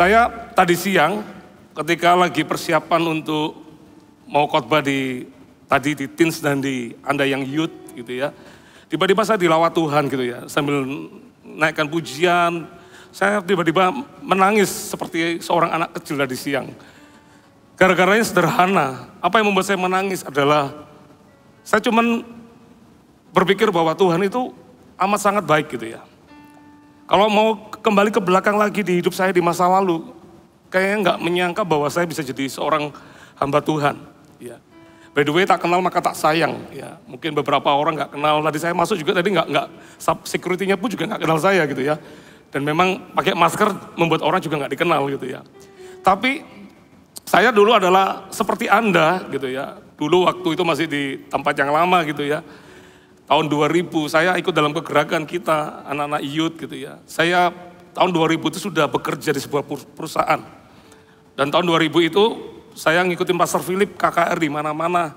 Saya tadi siang ketika lagi persiapan untuk mau khotbah tadi di teens dan di Anda yang youth gitu ya. Tiba-tiba saya dilawat Tuhan gitu ya, sambil naikkan pujian, saya tiba-tiba menangis seperti seorang anak kecil tadi siang. Gara-garanya sederhana, apa yang membuat saya menangis adalah saya cuman berpikir bahwa Tuhan itu amat sangat baik gitu ya. Kalau mau kembali ke belakang lagi di hidup saya di masa lalu, kayaknya nggak menyangka bahwa saya bisa jadi seorang hamba Tuhan. Ya. By the way, tak kenal maka tak sayang. Ya, mungkin beberapa orang nggak kenal. Tadi saya masuk juga tadi nggak security-nya pun juga nggak kenal saya gitu ya. Dan memang pakai masker membuat orang juga nggak dikenal gitu ya. Tapi saya dulu adalah seperti Anda gitu ya. Dulu waktu itu masih di tempat yang lama gitu ya. Tahun 2000 saya ikut dalam kegerakan kita, anak-anak youth gitu ya. Saya tahun 2000 itu sudah bekerja di sebuah perusahaan. Dan tahun 2000 itu saya ngikutin Pastor Philip KKR di mana-mana.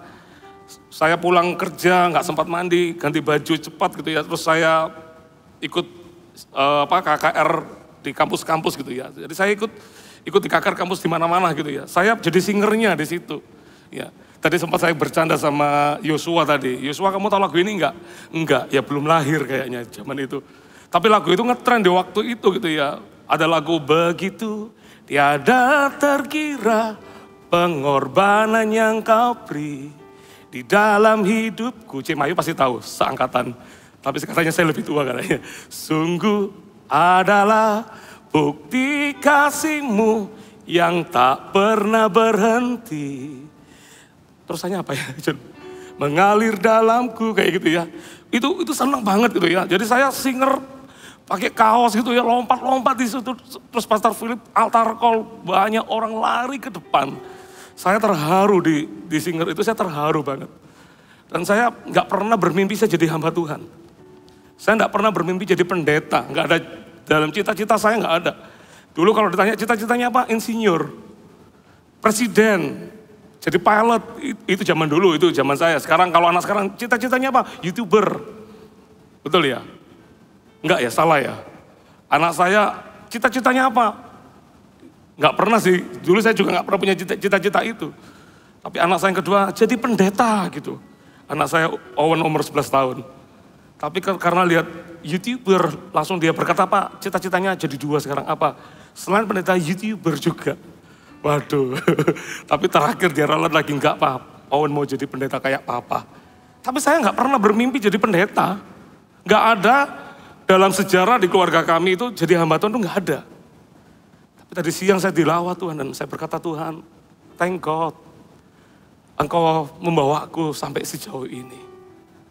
Saya pulang kerja nggak sempat mandi, ganti baju cepat gitu ya. Terus saya ikut KKR di kampus-kampus gitu ya. Jadi saya ikut di KKR kampus di mana-mana gitu ya. Saya jadi singernya di situ. Ya. Tadi sempat saya bercanda sama Yosua tadi. Yosua, kamu tahu lagu ini enggak? Enggak, ya belum lahir kayaknya zaman itu. Tapi lagu itu ngetren di waktu itu gitu ya. Ada lagu begitu tiada terkira pengorbanan yang kau beri di dalam hidupku. Cimayu pasti tahu, seangkatan. Tapi katanya saya lebih tua katanya. Sungguh adalah bukti kasihmu yang tak pernah berhenti. Terus saya apa ya? Mengalir dalamku kayak gitu ya. Itu senang banget gitu ya. Jadi saya singer pakai kaos gitu ya, lompat-lompat di situ. Terus Pastor Philip altar call, banyak orang lari ke depan. Saya terharu di singer itu, saya terharu banget. Dan saya nggak pernah bermimpi saya jadi hamba Tuhan. Saya nggak pernah bermimpi jadi pendeta, nggak ada dalam cita-cita saya nggak ada. Dulu kalau ditanya cita-citanya apa, insinyur, presiden, jadi pilot, itu zaman dulu, itu zaman saya. Sekarang kalau anak sekarang cita-citanya apa, YouTuber, betul ya? Enggak ya, salah ya. Anak saya cita-citanya apa? Nggak pernah sih, dulu saya juga nggak pernah punya cita-cita itu. Tapi anak saya yang kedua jadi pendeta gitu. Anak saya Owen umur 11 tahun. Tapi karena lihat YouTuber, langsung dia berkata apa, cita-citanya jadi 2 sekarang apa. Selain pendeta, YouTuber juga. Waduh, tapi terakhir dia ralat lagi enggak Pak, Owen mau jadi pendeta kayak Papa. Tapi saya nggak pernah bermimpi jadi pendeta. Nggak ada dalam sejarah di keluarga kami itu jadi hamba Tuhan itu nggak ada. Tadi siang saya dilawat Tuhan dan saya berkata Tuhan, thank God, Engkau membawaku sampai sejauh ini.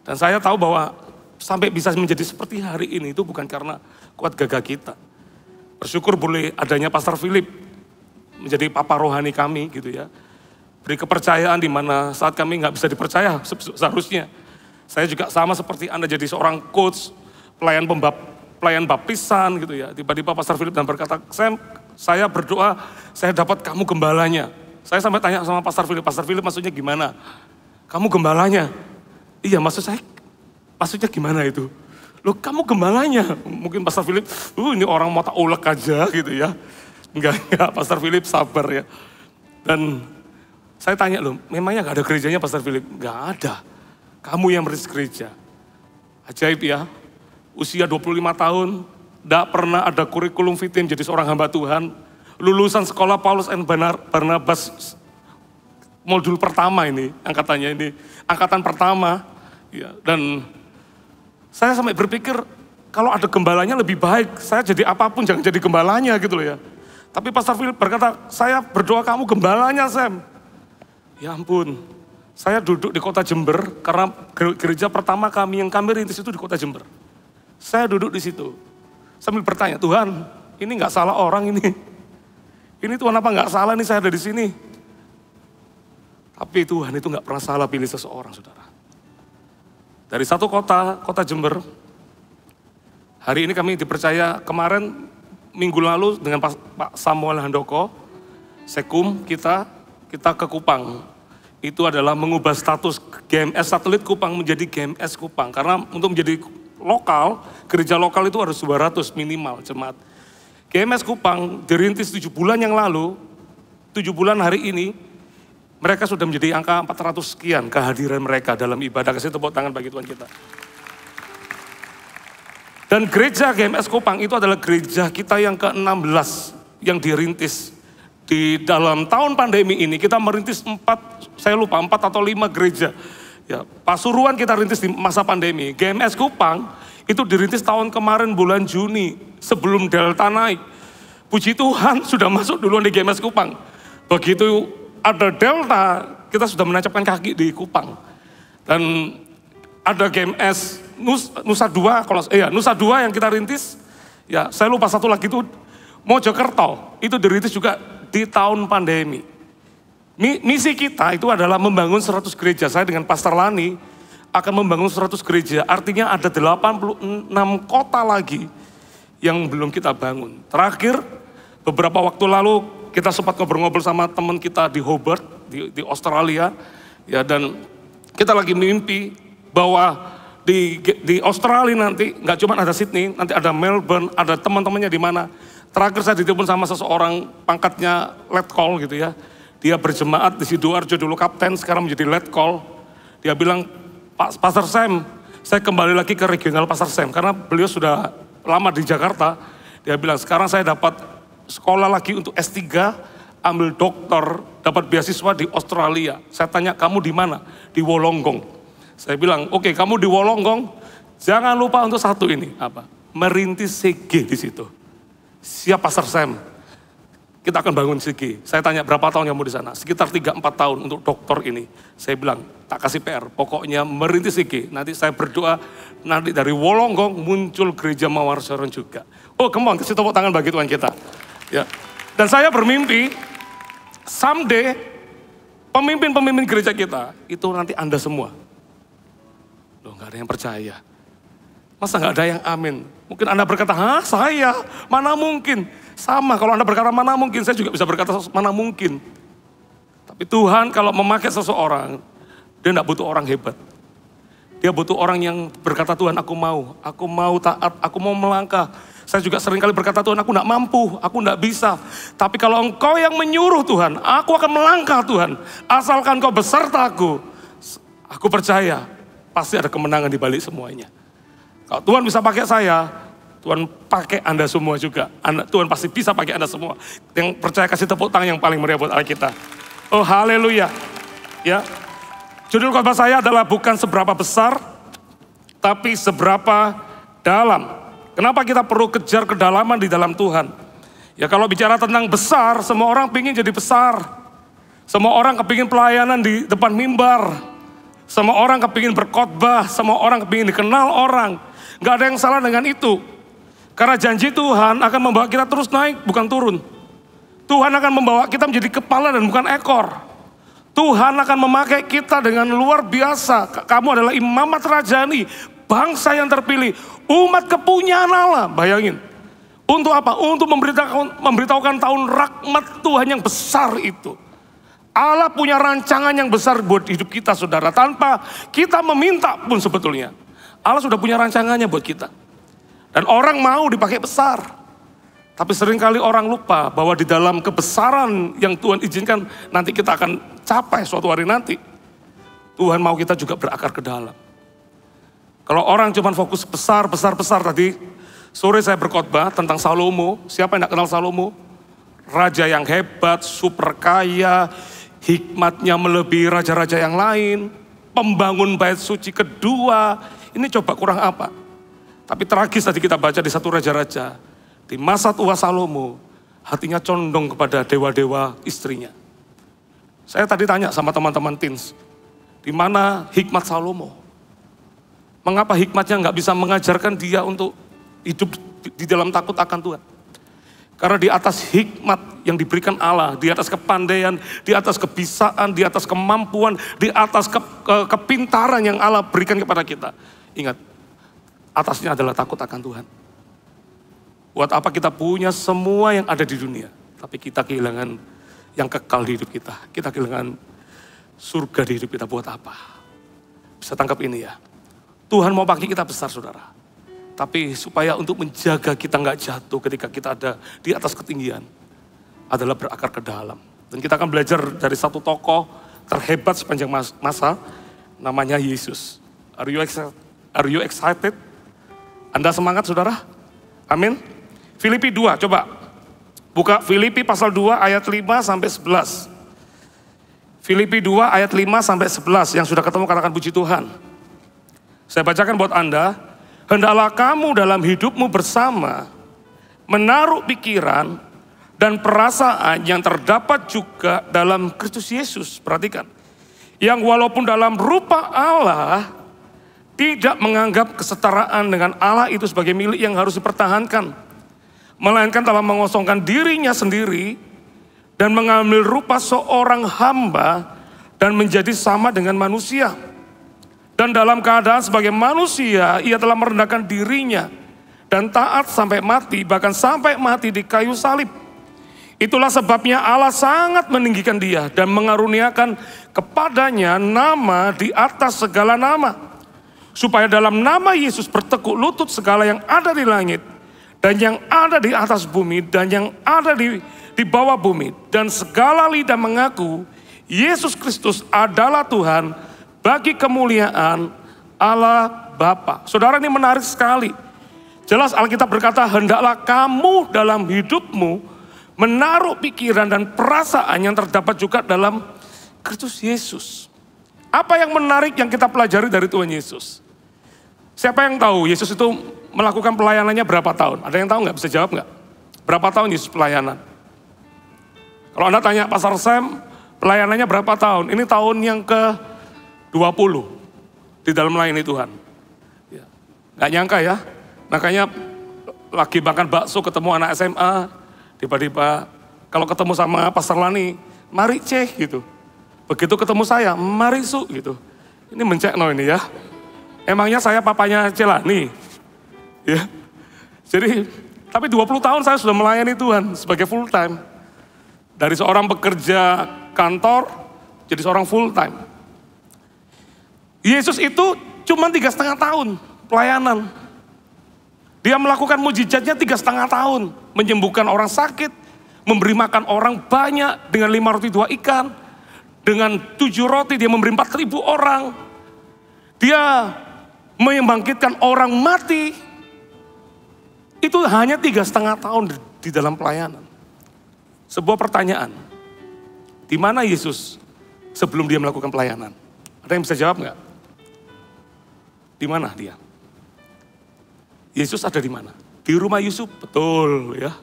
Dan saya tahu bahwa sampai bisa menjadi seperti hari ini itu bukan karena kuat gagah kita. Bersyukur boleh adanya Pastor Philip menjadi papa rohani kami gitu ya. Beri kepercayaan di mana saat kami nggak bisa dipercaya seharusnya. Saya juga sama seperti Anda jadi seorang coach, pelayan baptisan gitu ya. Tiba-tiba Pastor Philip dan berkata, saya berdoa, saya dapat kamu gembalanya. Saya sampai tanya sama Pastor Philip maksudnya gimana? Kamu gembalanya? Iya maksudnya gimana itu? Loh kamu gembalanya? Mungkin Pastor Philip, ini orang mau tak ulek aja gitu ya. Enggak, Pastor Philip sabar ya. Dan saya tanya loh, memangnya gak ada gerejanya Pastor Philip? Gak ada, kamu yang merintis gereja. Ajaib ya, usia 25 tahun, gak pernah ada kurikulum vitae jadi seorang hamba Tuhan. Lulusan sekolah Paulus and Barnabas modul pertama ini, angkatan pertama. Ya, dan saya sampai berpikir, kalau ada gembalanya lebih baik, saya jadi apapun jangan jadi gembalanya gitu loh ya. Tapi Pastor Philip berkata, saya berdoa kamu gembalanya Sam. Ya ampun, saya duduk di kota Jember karena gereja pertama kami yang kami rintis itu di kota Jember. Saya duduk di situ sambil bertanya, Tuhan ini nggak salah orang ini. Ini Tuhan apa nggak salah nih saya ada di sini. Tapi Tuhan itu nggak pernah salah pilih seseorang saudara. Dari satu kota Jember, hari ini kami dipercaya kemarin minggu lalu dengan Pak Samuel Handoko, Sekum kita ke Kupang. Itu adalah mengubah status GMS satelit Kupang menjadi GMS Kupang. Karena untuk menjadi lokal, gereja lokal itu harus 200 minimal jemaat. GMS Kupang dirintis 7 bulan yang lalu, 7 bulan hari ini, mereka sudah menjadi angka 400 sekian kehadiran mereka dalam ibadah. Kasih tepuk tangan bagi Tuhan kita. Dan gereja GMS Kupang itu adalah gereja kita yang ke-16 yang dirintis. Di dalam tahun pandemi ini kita merintis 4 atau 5 gereja. Ya, Pasuruan kita rintis di masa pandemi. GMS Kupang itu dirintis tahun kemarin bulan Juni sebelum Delta naik. Puji Tuhan sudah masuk duluan di GMS Kupang. Begitu ada Delta, kita sudah menancapkan kaki di Kupang. Dan ada GMS Nusa Dua, Nusa Dua yang kita rintis. Ya, saya lupa satu lagi itu Mojokerto, itu dirintis juga di tahun pandemi. Misi kita itu adalah membangun 100 gereja. Saya dengan Pastor Lani akan membangun 100 gereja. Artinya ada 86 kota lagi yang belum kita bangun. Terakhir, beberapa waktu lalu kita sempat ngobrol-ngobrol sama teman kita di Hobart, di Australia. Ya, dan kita lagi mimpi bahwa di Australia nanti, nggak cuma ada Sydney, nanti ada Melbourne, ada teman-temannya di mana. Terakhir saya ditelepon sama seseorang pangkatnya letkol gitu ya. Dia berjemaat di Sidoarjo dulu kapten, sekarang menjadi letkol. Dia bilang, Pak Pastor Sam, saya kembali lagi ke regional Pastor Sam. Karena beliau sudah lama di Jakarta. Dia bilang, sekarang saya dapat sekolah lagi untuk S3, ambil doktor, dapat beasiswa di Australia. Saya tanya, kamu di mana? Di Wollongong. Saya bilang, oke, kamu di Wollongong, jangan lupa untuk satu ini. Apa? Merintis CG di situ. Siap Pastor Sam. Kita akan bangun CG. Saya tanya berapa tahun kamu di sana? Sekitar 3-4 tahun untuk doktor ini. Saya bilang, tak kasih PR. Pokoknya merintis CG. Nanti saya berdoa, nanti dari Wollongong muncul gereja Mawar Sharon juga. Oh, come on, kasih tepuk tangan bagi Tuhan kita. Ya. Dan saya bermimpi, someday, pemimpin-pemimpin gereja kita, itu nanti Anda semua. Loh, gak ada yang percaya. Masa gak ada yang amin? Mungkin Anda berkata, saya? Mana mungkin? Sama, kalau Anda berkata mana mungkin, saya juga bisa berkata mana mungkin. Tapi Tuhan kalau memakai seseorang, dia tidak butuh orang hebat. Dia butuh orang yang berkata, Tuhan aku mau taat, aku mau melangkah. Saya juga sering kali berkata, Tuhan aku tidak mampu, aku tidak bisa. Tapi kalau Engkau yang menyuruh Tuhan, aku akan melangkah Tuhan. Asalkan Kau besertaku, aku percaya pasti ada kemenangan di balik semuanya. Kalau Tuhan bisa pakai saya, Tuhan pakai Anda semua juga. Tuhan pasti bisa pakai Anda semua. Yang percaya kasih tepuk tangan yang paling meriah buat Allah kita. Oh haleluya. Ya. Judul khotbah saya adalah bukan seberapa besar, tapi seberapa dalam. Kenapa kita perlu kejar kedalaman di dalam Tuhan? Ya kalau bicara tentang besar, semua orang pingin jadi besar. Semua orang kepingin pelayanan di depan mimbar. Semua orang kepingin berkhotbah. Semua orang kepingin dikenal orang. Gak ada yang salah dengan itu. Karena janji Tuhan akan membawa kita terus naik, bukan turun. Tuhan akan membawa kita menjadi kepala dan bukan ekor. Tuhan akan memakai kita dengan luar biasa. Kamu adalah imamat rajani, bangsa yang terpilih, umat kepunyaan Allah. Bayangin. Untuk apa? Untuk memberitahukan tahun rahmat Tuhan yang besar itu. Allah punya rancangan yang besar buat hidup kita, saudara. Tanpa kita meminta pun sebetulnya. Allah sudah punya rancangannya buat kita. Dan orang mau dipakai besar. Tapi seringkali orang lupa bahwa di dalam kebesaran yang Tuhan izinkan nanti kita akan capai suatu hari nanti. Tuhan mau kita juga berakar ke dalam. Kalau orang cuma fokus besar tadi. Sore saya berkhotbah tentang Salomo. Siapa yang tidak kenal Salomo? Raja yang hebat, super kaya, hikmatnya melebihi raja-raja yang lain. Pembangun bait suci kedua. Ini coba kurang apa? Tapi tragis tadi kita baca di satu raja-raja. Di masa tua Salomo, hatinya condong kepada dewa-dewa istrinya. Saya tadi tanya sama teman-teman teens, di mana hikmat Salomo? Mengapa hikmatnya nggak bisa mengajarkan dia untuk hidup di dalam takut akan Tuhan? Karena di atas hikmat yang diberikan Allah, di atas kepandaian, di atas kebisaan, di atas kemampuan, di atas kepintaran yang Allah berikan kepada kita. Ingat, atasnya adalah takut akan Tuhan. Buat apa kita punya semua yang ada di dunia, tapi kita kehilangan yang kekal di hidup kita. Kita kehilangan surga di hidup kita, buat apa? Bisa tangkap ini ya. Tuhan mau pakai kita besar, saudara. Tapi supaya untuk menjaga kita nggak jatuh ketika kita ada di atas ketinggian, adalah berakar ke dalam. Dan kita akan belajar dari satu tokoh terhebat sepanjang masa, namanya Yesus. Are you excited? Anda semangat saudara? Amin. Filipi 2, coba. Buka Filipi pasal 2 ayat 5 sampai 11. Filipi 2 ayat 5 sampai 11. Yang sudah ketemu katakan puji Tuhan. Saya bacakan buat Anda. Hendaklah kamu dalam hidupmu bersama menaruh pikiran dan perasaan yang terdapat juga dalam Kristus Yesus. Perhatikan. Yang walaupun dalam rupa Allah tidak menganggap kesetaraan dengan Allah itu sebagai milik yang harus dipertahankan. Melainkan telah mengosongkan dirinya sendiri dan mengambil rupa seorang hamba dan menjadi sama dengan manusia. Dan dalam keadaan sebagai manusia, ia telah merendahkan dirinya dan taat sampai mati, bahkan sampai mati di kayu salib. Itulah sebabnya Allah sangat meninggikan dia dan mengaruniakan kepadanya nama di atas segala nama. Supaya dalam nama Yesus bertekuk lutut segala yang ada di langit dan yang ada di atas bumi dan yang ada di bawah bumi. Dan segala lidah mengaku Yesus Kristus adalah Tuhan bagi kemuliaan Allah Bapa. Saudara, ini menarik sekali. Jelas Alkitab berkata, hendaklah kamu dalam hidupmu menaruh pikiran dan perasaan yang terdapat juga dalam Kristus Yesus. Apa yang menarik yang kita pelajari dari Tuhan Yesus? Siapa yang tahu Yesus itu melakukan pelayanannya berapa tahun? Ada yang tahu nggak? Bisa jawab nggak? Berapa tahun Yesus pelayanan? Kalau Anda tanya Pastor Sam, pelayanannya berapa tahun? ini tahun yang ke-20 di dalam melayani Tuhan. Ya. Nggak nyangka ya, makanya lagi makan bakso ketemu anak SMA, tiba-tiba kalau ketemu sama Pastor Lani, mari cek gitu. Begitu ketemu saya, mari su gitu. Ini mencekno ini ya. Emangnya saya papanya Celani? Ya. Jadi, tapi 20 tahun saya sudah melayani Tuhan sebagai full time. Dari seorang pekerja kantor, jadi seorang full time. Yesus itu cuma 3,5 tahun pelayanan. Dia melakukan mujizatnya 3,5 tahun. Menyembuhkan orang sakit, memberi makan orang banyak dengan 5 roti 2 ikan. Dengan 7 roti dia memberi 4.000 orang. Dia membangkitkan orang mati. Itu hanya 3,5 tahun di dalam pelayanan. Sebuah pertanyaan. Di mana Yesus sebelum dia melakukan pelayanan? Ada yang bisa jawab nggak? Di mana dia? Yesus ada di mana? Di rumah Yusuf, betul ya.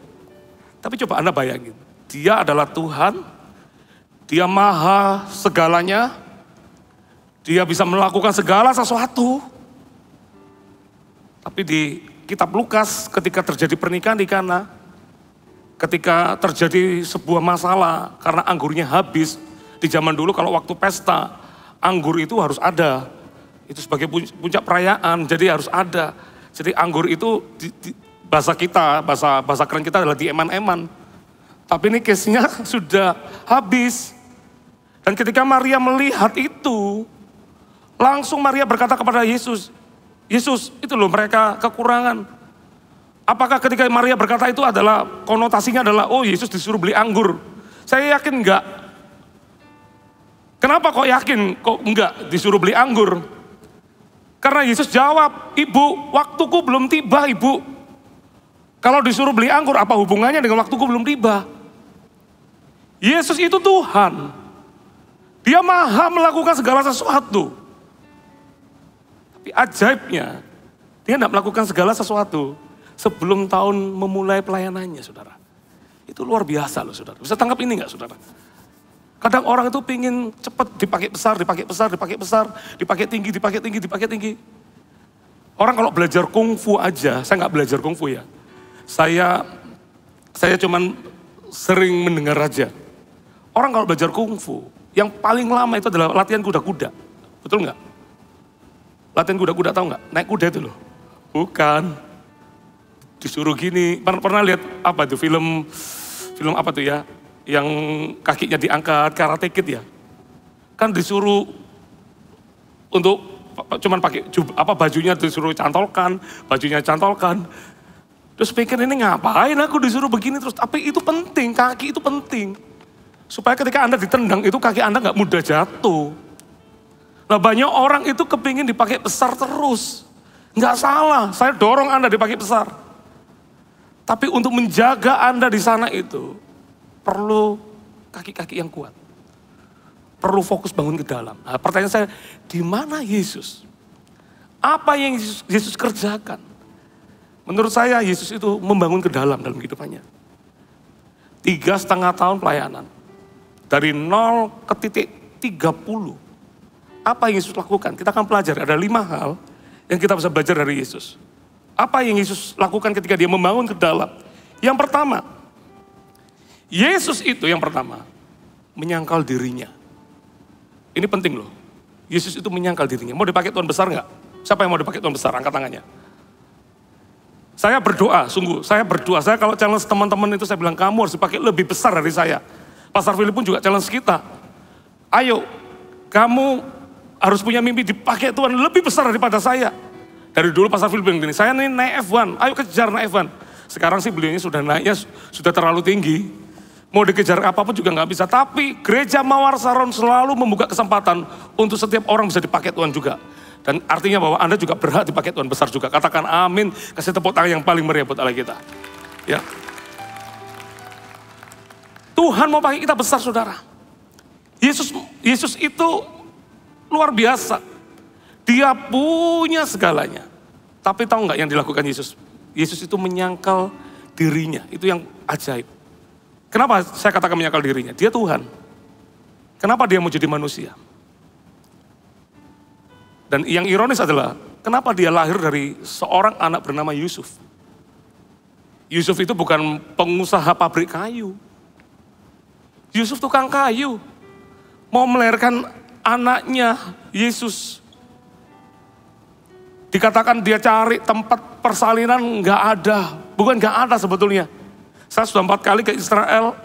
Tapi coba Anda bayangin. Dia adalah Tuhan. Dia maha segalanya. Dia bisa melakukan segala sesuatu. Tapi di kitab Lukas ketika terjadi pernikahan di Kana, ketika terjadi sebuah masalah karena anggurnya habis. Di zaman dulu kalau waktu pesta, anggur itu harus ada. Itu sebagai puncak perayaan, jadi harus ada. Jadi anggur itu bahasa kita, bahasa keren kita adalah dieman-eman. Tapi ini case-nya sudah habis. Dan ketika Maria melihat itu, langsung Maria berkata kepada Yesus, Yesus, itu loh mereka kekurangan. Apakah ketika Maria berkata itu adalah konotasinya adalah, oh Yesus disuruh beli anggur. Saya yakin enggak. Kenapa kok yakin kok enggak disuruh beli anggur? Karena Yesus jawab, ibu waktuku belum tiba ibu. Kalau disuruh beli anggur apa hubungannya dengan waktuku belum tiba? Yesus itu Tuhan. Dia maha melakukan segala sesuatu. Tapi ajaibnya, dia tidak melakukan segala sesuatu sebelum tahun memulai pelayanannya, saudara. Itu luar biasa loh, saudara. Bisa tangkap ini nggak, saudara? Kadang orang itu pingin cepat dipakai besar, dipakai besar, dipakai besar, dipakai tinggi, dipakai tinggi, dipakai tinggi. Orang kalau belajar kungfu aja, saya nggak belajar kungfu ya. Saya cuman sering mendengar aja. Orang kalau belajar kungfu, yang paling lama itu adalah latihan kuda-kuda. Betul nggak? Latihan kuda-kuda tahu nggak? Naik kuda itu loh. Bukan. Disuruh gini. Pernah lihat apa itu film apa tuh ya? Yang kakinya diangkat, Karate Kid ya. Kan disuruh untuk cuman pakai bajunya disuruh cantolkan, bajunya cantolkan. Terus pikir ini ngapain aku disuruh begini terus. Tapi itu penting, kaki itu penting. Supaya ketika Anda ditendang itu kaki Anda nggak mudah jatuh. Nah banyak orang itu kepingin dipakai besar terus. Nggak salah, saya dorong Anda dipakai besar. Tapi untuk menjaga Anda di sana itu perlu kaki-kaki yang kuat. Perlu fokus bangun ke dalam. Nah, pertanyaan saya, di mana Yesus? Apa yang Yesus kerjakan? Menurut saya Yesus itu membangun ke dalam kehidupannya. 3,5 tahun pelayanan. Dari 0 ke titik 30. Apa yang Yesus lakukan? Kita akan pelajari, ada 5 hal yang kita bisa belajar dari Yesus. Apa yang Yesus lakukan ketika dia membangun ke dalam? Yang pertama, Yesus itu yang pertama, menyangkal dirinya. Ini penting loh, Yesus itu menyangkal dirinya. Mau dipakai Tuhan besar nggak? Siapa yang mau dipakai Tuhan besar? Angkat tangannya. Saya berdoa, sungguh, saya berdoa. Saya kalau challenge teman-teman itu saya bilang, kamu harus dipakai lebih besar dari saya. Pastor Philip pun juga challenge kita. Ayo, kamu harus punya mimpi dipakai Tuhan lebih besar daripada saya. Dari dulu Pastor Philip bilang gini, saya ini naik F1, ayo kejar naik F1. Sekarang sih beliaunya sudah naiknya, sudah terlalu tinggi. Mau dikejar apapun juga nggak bisa. Tapi gereja Mawar Saron selalu membuka kesempatan untuk setiap orang bisa dipakai Tuhan juga. Dan artinya bahwa Anda juga berhak dipakai Tuhan besar juga. Katakan amin, kasih tepuk tangan yang paling meriah buat Allah kita. Ya. Tuhan mau pakai kita besar saudara. Yesus itu luar biasa. Dia punya segalanya. Tapi tahu nggak yang dilakukan Yesus? Yesus itu menyangkal dirinya. Itu yang ajaib. Kenapa saya katakan menyangkal dirinya? Dia Tuhan. Kenapa dia mau jadi manusia? Dan yang ironis adalah, kenapa dia lahir dari seorang anak bernama Yusuf? Yusuf itu bukan pengusaha pabrik kayu. Yusuf tukang kayu. Mau melahirkan anaknya Yesus. Dikatakan dia cari tempat persalinan, nggak ada. Bukan nggak ada sebetulnya. Saya sudah 4 kali ke Israel,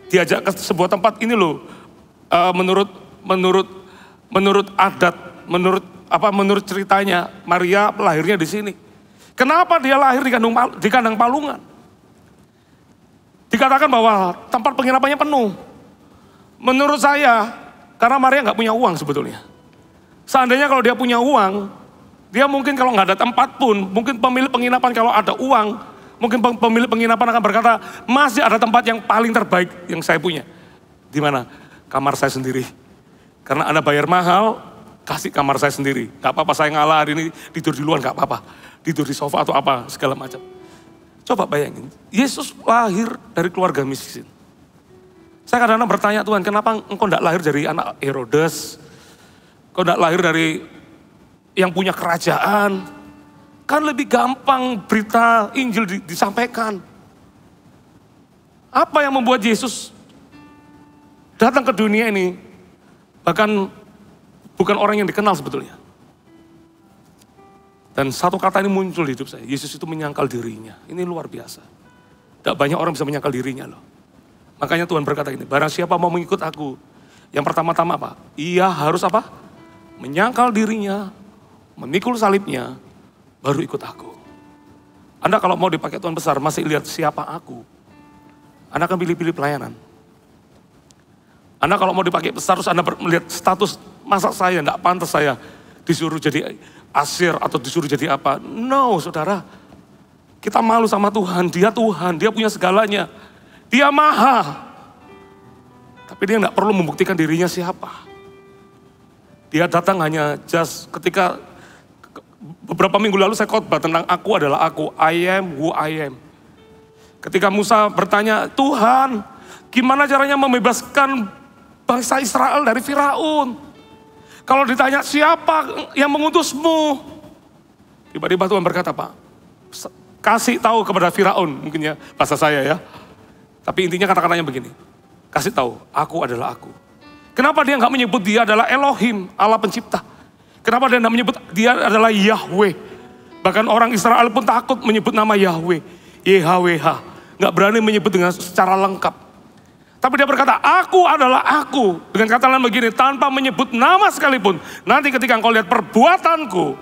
diajak ke sebuah tempat ini loh. Menurut adat, menurut ceritanya, Maria lahirnya di sini. Kenapa dia lahir di kandang palungan? Dikatakan bahwa tempat penginapannya penuh. Menurut saya, karena Maria nggak punya uang sebetulnya. Seandainya kalau dia punya uang, dia mungkin kalau nggak ada tempat pun, mungkin pemilik penginapan kalau ada uang, mungkin pemilik penginapan akan berkata, masih ada tempat yang paling terbaik yang saya punya. Di mana? Kamar saya sendiri. Karena Anda bayar mahal, kasih kamar saya sendiri. Gak apa-apa saya ngalah hari ini tidur di luar, gak apa-apa. Tidur di sofa atau apa, segala macam. Coba bayangin, Yesus lahir dari keluarga miskin. Saya kadang-kadang bertanya, Tuhan, kenapa engkau tidak lahir dari anak Herodes? Engkau tidak lahir dari yang punya kerajaan? Kan lebih gampang berita Injil disampaikan. Apa yang membuat Yesus datang ke dunia ini? Bahkan bukan orang yang dikenal sebetulnya. Dan satu kata ini muncul di hidup saya. Yesus itu menyangkal dirinya. Ini luar biasa. Tidak banyak orang bisa menyangkal dirinya loh. Makanya Tuhan berkata ini, barang siapa mau mengikut aku. Yang pertama-tama apa? Ia harus apa? Menyangkal dirinya, memikul salibnya, baru ikut aku. Anda kalau mau dipakai Tuhan besar, masih lihat siapa aku. Anda akan pilih-pilih pelayanan. Anda kalau mau dipakai besar, terus Anda melihat status, masa saya, tidak pantas saya disuruh jadi asir atau disuruh jadi apa. No, saudara. Kita malu sama Tuhan, Dia punya segalanya. Dia maha. Tapi dia tidak perlu membuktikan dirinya siapa. Dia datang hanya just ketika beberapa minggu lalu saya khotbah tentang aku adalah aku. I am who I am. Ketika Musa bertanya, Tuhan, gimana caranya membebaskan bangsa Israel dari Firaun? Kalau ditanya siapa yang mengutusmu? Tiba-tiba Tuhan berkata, Pak, kasih tahu kepada Firaun, mungkin ya bahasa saya ya. Tapi intinya kata-katanya begini, kasih tahu, aku adalah aku. Kenapa dia nggak menyebut dia adalah Elohim, Allah pencipta? Kenapa dia nggak menyebut dia adalah Yahweh? Bahkan orang Israel pun takut menyebut nama Yahweh, YHWH. Nggak berani menyebut dengan secara lengkap. Tapi dia berkata, aku adalah aku. Dengan kata lain begini, tanpa menyebut nama sekalipun. Nanti ketika engkau lihat perbuatanku,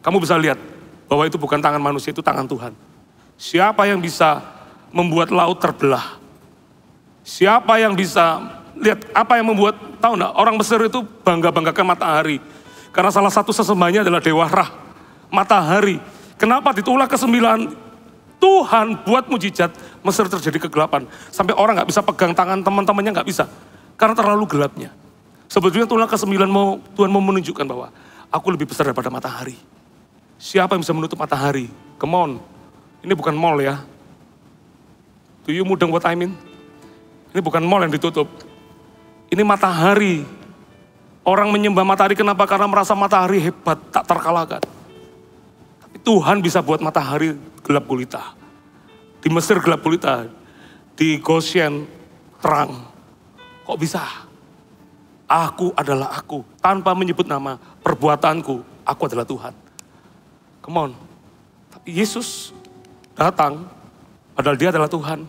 kamu bisa lihat bahwa itu bukan tangan manusia, itu tangan Tuhan. Siapa yang bisa membuat laut terbelah? Siapa yang bisa lihat apa yang membuat, tahu enggak, orang Mesir itu bangga-banggakan matahari. Karena salah satu sesembahnya adalah Dewa Ra, matahari. Kenapa ditolak ke-9? Tuhan buat mujizat, Mesir terjadi kegelapan. Sampai orang nggak bisa pegang tangan teman-temannya, nggak bisa. Karena terlalu gelapnya. Sebetulnya Tuhan ke-9 Tuhan mau menunjukkan bahwa aku lebih besar daripada matahari. Siapa yang bisa menutup matahari? Come on. Ini bukan mall ya. Do you mudeng what I mean? Ini bukan mall yang ditutup. Ini matahari. Orang menyembah matahari kenapa? Karena merasa matahari hebat, tak terkalahkan. Tapi Tuhan bisa buat matahari gelap gulita. Di Mesir gelap gulita. Di Goshen terang. Kok bisa? Aku adalah aku. Tanpa menyebut nama, perbuatanku, aku adalah Tuhan. Come on. Tapi Yesus datang, padahal dia adalah Tuhan.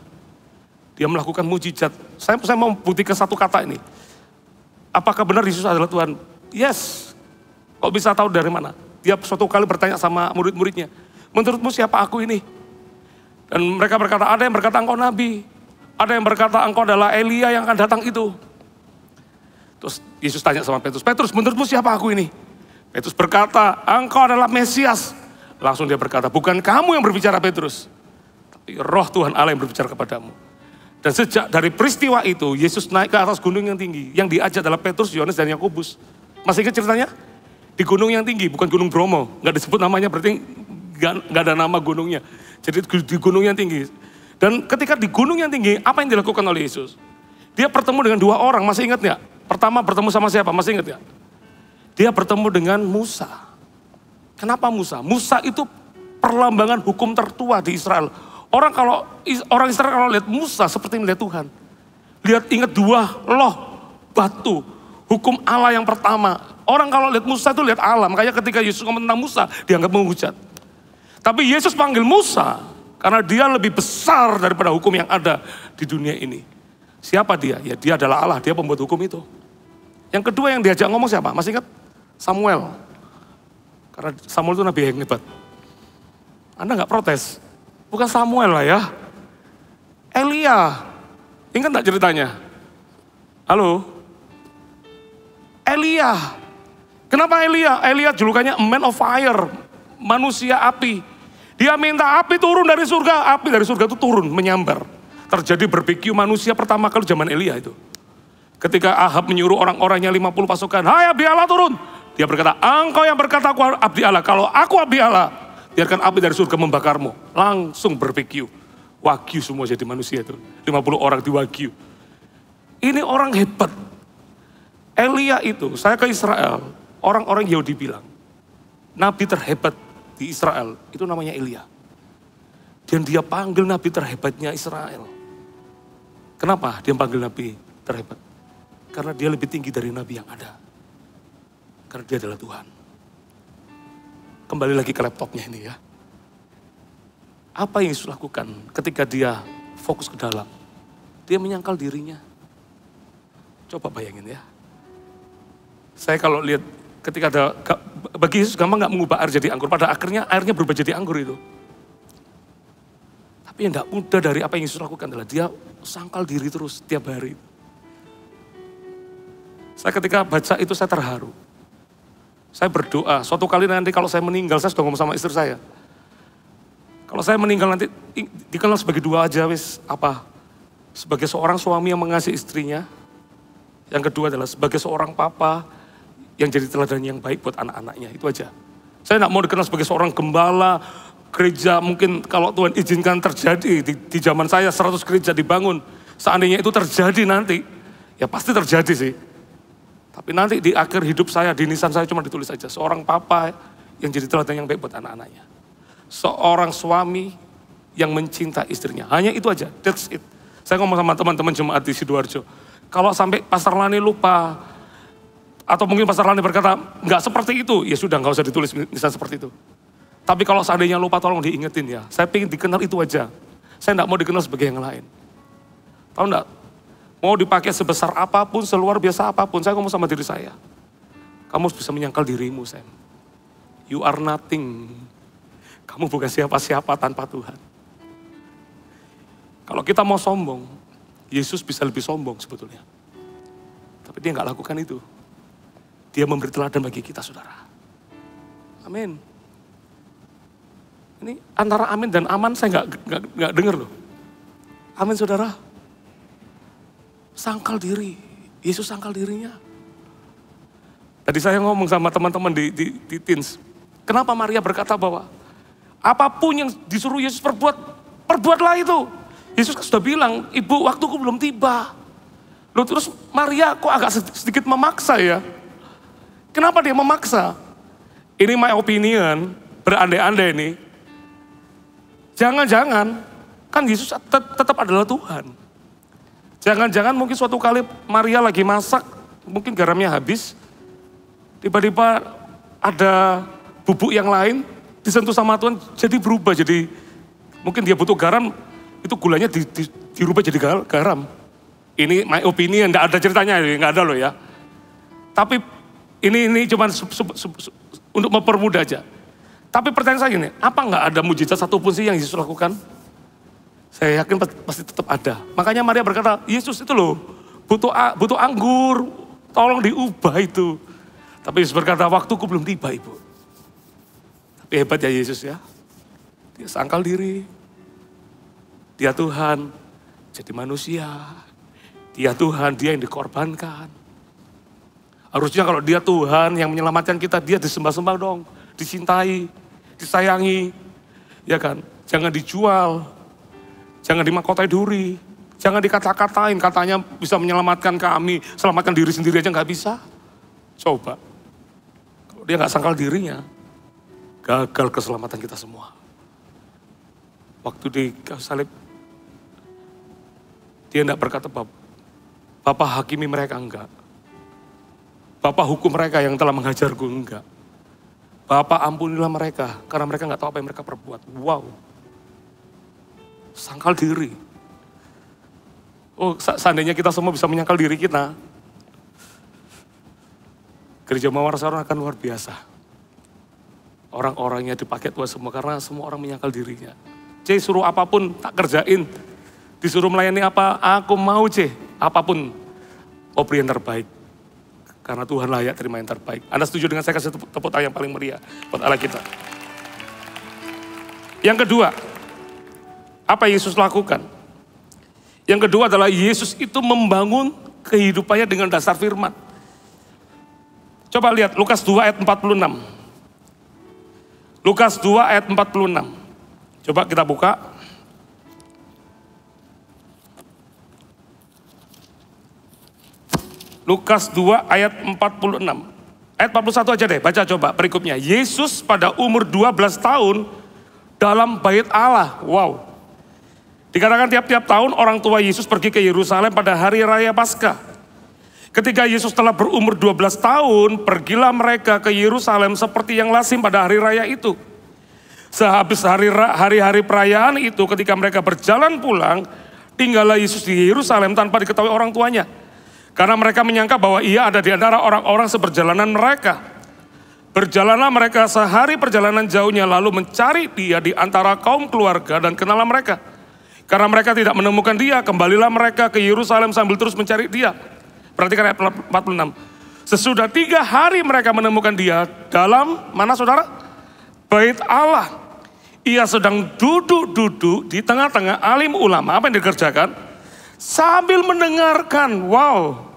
Dia melakukan mujizat. Saya mau buktikan satu kata ini. Apakah benar Yesus adalah Tuhan? Yes. Kok bisa tahu dari mana? Dia suatu kali bertanya sama murid-muridnya. Menurutmu siapa aku ini? Dan mereka berkata, ada yang berkata engkau nabi. Ada yang berkata engkau adalah Elia yang akan datang itu. Terus Yesus tanya sama Petrus, Petrus menurutmu siapa aku ini? Petrus berkata, engkau adalah Mesias. Langsung dia berkata, bukan kamu yang berbicara Petrus. Tapi roh Tuhan Allah yang berbicara kepadamu. Dan sejak dari peristiwa itu, Yesus naik ke atas gunung yang tinggi. Yang diajak adalah Petrus, Yohanes, dan Yakobus. Masih ingat ceritanya? Di gunung yang tinggi, bukan gunung Bromo. Nggak disebut namanya, berarti nggak ada nama gunungnya. Jadi di gunung yang tinggi. Dan ketika di gunung yang tinggi, apa yang dilakukan oleh Yesus? Dia bertemu dengan 2 orang, masih ingat nggak? Pertama bertemu sama siapa? Masih ingat nggak? Dia bertemu dengan Musa. Kenapa Musa? Musa itu perlambangan hukum tertua di Israel. Orang Israel kalau lihat Musa seperti melihat Tuhan. Lihat, ingat 2 loh, batu. Hukum Allah yang pertama. Orang kalau lihat Musa itu lihat Allah. Makanya ketika Yesus ngomong tentang Musa, dianggap menghujat. Tapi Yesus panggil Musa karena dia lebih besar daripada hukum yang ada di dunia ini. Siapa dia? Ya dia adalah Allah, dia pembuat hukum itu. Yang kedua yang diajak ngomong siapa? Masih ingat? Samuel. Karena Samuel itu nabi yang hebat. Anda nggak protes? Bukan Samuel lah ya. Elia. Ingat nggak ceritanya? Halo? Elia. Kenapa Elia? Elia julukannya a man of fire. Manusia api. Dia minta api turun dari surga. Api dari surga itu turun, menyambar. Terjadi barbecue manusia pertama kali zaman Elia itu. Ketika Ahab menyuruh orang-orangnya 50 pasukan, hai abdi Allah turun. Dia berkata, engkau yang berkata aku abdi Allah. Kalau aku abdi Allah, biarkan api dari surga membakarmu. Langsung barbecue. Wagyu semua jadi manusia itu. 50 orang di wagyu. Ini orang hebat. Elia itu, saya ke Israel, orang-orang Yahudi bilang, nabi terhebat di Israel, itu namanya Elia. Dan dia panggil nabi terhebatnya Israel. Kenapa dia panggil nabi terhebat? Karena dia lebih tinggi dari nabi yang ada. Karena dia adalah Tuhan. Kembali lagi ke laptopnya ini ya. Apa yang Yesus lakukan ketika dia fokus ke dalam? Dia menyangkal dirinya. Coba bayangin ya. Saya kalau lihat ketika ada, bagi Yesus gampang nggak mengubah air jadi anggur. Pada akhirnya airnya berubah jadi anggur itu. Tapi yang nggak mudah dari apa yang Yesus lakukan adalah dia sangkal diri terus tiap hari. Saya ketika baca itu saya terharu. Saya berdoa, suatu kali nanti kalau saya meninggal, saya sudah ngomong sama istri saya. Kalau saya meninggal nanti dikenal sebagai 2 aja wis apa? Sebagai seorang suami yang mengasihi istrinya. Yang kedua adalah sebagai seorang papa yang jadi teladan yang baik buat anak-anaknya, itu aja. Saya nggak mau dikenal sebagai seorang gembala, gereja mungkin kalau Tuhan izinkan terjadi, di zaman saya 100 gereja dibangun, seandainya itu terjadi nanti, ya pasti terjadi sih. Tapi nanti di akhir hidup saya, di nisan saya cuma ditulis aja, seorang papa yang jadi teladan yang baik buat anak-anaknya. Seorang suami yang mencinta istrinya, hanya itu aja, that's it. Saya ngomong sama teman-teman jemaat di Sidoarjo, kalau sampai Pastor Lani lupa, atau mungkin Pastor Lani berkata, nggak seperti itu, ya sudah nggak usah ditulis nisan seperti itu. Tapi kalau seandainya lupa tolong diingetin ya, saya pengen dikenal itu aja. Saya nggak mau dikenal sebagai yang lain. Tahu nggak, Mau dipakai sebesar apapun, seluar biasa apapun, saya ngomong sama diri saya. Kamu bisa menyangkal dirimu, Sam. You are nothing. Kamu bukan siapa-siapa tanpa Tuhan. Kalau kita mau sombong, Yesus bisa lebih sombong sebetulnya. Tapi dia nggak lakukan itu. Dia memberi teladan bagi kita, saudara. Amin. Ini antara amin dan aman saya nggak dengar loh. Amin, saudara. Sangkal diri. Yesus sangkal dirinya. Tadi saya ngomong sama teman-teman di teens. Kenapa Maria berkata bahwa apapun yang disuruh Yesus perbuat, perbuatlah itu. Yesus sudah bilang, ibu waktuku belum tiba. Loh, terus Maria kok agak sedikit memaksa ya. Kenapa dia memaksa? Ini my opinion, berandai-andai ini. Jangan-jangan, kan Yesus tetap adalah Tuhan. Jangan-jangan mungkin suatu kali Maria lagi masak, mungkin garamnya habis. Tiba-tiba ada bubuk yang lain, disentuh sama Tuhan, jadi berubah. Jadi mungkin dia butuh garam, itu gulanya dirubah jadi garam. Ini my opinion, enggak ada ceritanya, enggak ada loh ya. Tapi ini cuma untuk mempermudah aja. Tapi pertanyaan saya gini, apa enggak ada mujizat satupun sih yang Yesus lakukan? Saya yakin pasti tetap ada. Makanya Maria berkata, Yesus itu loh, butuh anggur, tolong diubah itu. Tapi Yesus berkata, waktuku belum tiba, ibu. Tapi hebat ya Yesus ya. Dia sangkal diri. Dia Tuhan, jadi manusia. Dia Tuhan, dia yang dikorbankan. Harusnya kalau dia Tuhan yang menyelamatkan kita, dia disembah-sembah dong. Dicintai, disayangi. Ya kan, jangan dijual. Jangan dimakotai duri. Jangan dikata-katain, katanya bisa menyelamatkan kami. Selamatkan diri sendiri aja nggak bisa. Coba. Kalau dia nggak sangkal dirinya, gagal keselamatan kita semua. Waktu di kayu salib, dia tidak berkata, Bapak hakimi mereka, enggak. Bapak hukum mereka yang telah menghajarku, enggak. Bapak ampunilah mereka, karena mereka nggak tahu apa yang mereka perbuat. Wow. Sangkal diri. Oh, seandainya kita semua bisa menyangkal diri kita, Gereja Mawar Saron akan luar biasa. Orang-orangnya dipakai Tuhan semua, karena semua orang menyangkal dirinya. C, suruh apapun, tak kerjain. Disuruh melayani apa, aku mau C. Apapun, mau beri yang terbaik. Karena Tuhan layak terima yang terbaik. Anda setuju dengan saya, kasih tepuk tangan yang paling meriah buat Allah kita. Yang kedua, apa Yesus lakukan? Yang kedua adalah Yesus itu membangun kehidupannya dengan dasar firman. Coba lihat Lukas 2 ayat 46. Lukas 2 ayat 46. Coba kita buka. Lukas 2 ayat 46. Ayat 41 aja deh, baca coba berikutnya. Yesus pada umur 12 tahun dalam bait Allah. Wow. Dikatakan tiap-tiap tahun orang tua Yesus pergi ke Yerusalem pada hari raya Paskah. Ketika Yesus telah berumur 12 tahun, pergilah mereka ke Yerusalem seperti yang lazim pada hari raya itu. Sehabis hari-hari perayaan itu, ketika mereka berjalan pulang, tinggallah Yesus di Yerusalem tanpa diketahui orang tuanya. Karena mereka menyangka bahwa ia ada di antara orang-orang seperjalanan mereka. Berjalanlah mereka sehari perjalanan jauhnya, lalu mencari dia di antara kaum keluarga dan kenalah mereka. Karena mereka tidak menemukan dia, kembalilah mereka ke Yerusalem sambil terus mencari dia. Perhatikan ayat 46. Sesudah 3 hari mereka menemukan dia dalam, mana saudara? Bait Allah. Ia sedang duduk-duduk di tengah-tengah alim ulama. Apa yang dikerjakan? Sambil mendengarkan. Wow.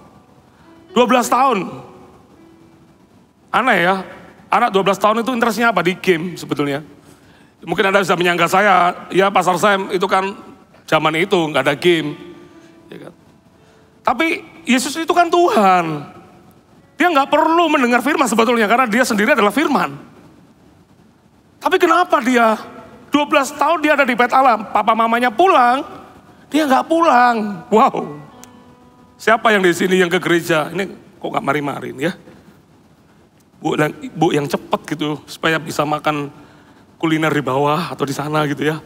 12 tahun. Aneh ya. Anak 12 tahun itu interestnya apa? Di game sebetulnya. Mungkin Anda bisa menyangka saya, ya Pastor Sam itu kan zaman itu nggak ada game. Ya kan? Tapi Yesus itu kan Tuhan. Dia nggak perlu mendengar firman sebetulnya, karena dia sendiri adalah firman. Tapi kenapa dia 12 tahun dia ada di bait Allah, papa mamanya pulang, dia nggak pulang. Wow. Siapa yang di sini yang ke gereja? Ini kok nggak mari-marin ya? Bu yang cepat gitu, supaya bisa makan kuliner di bawah atau di sana gitu ya.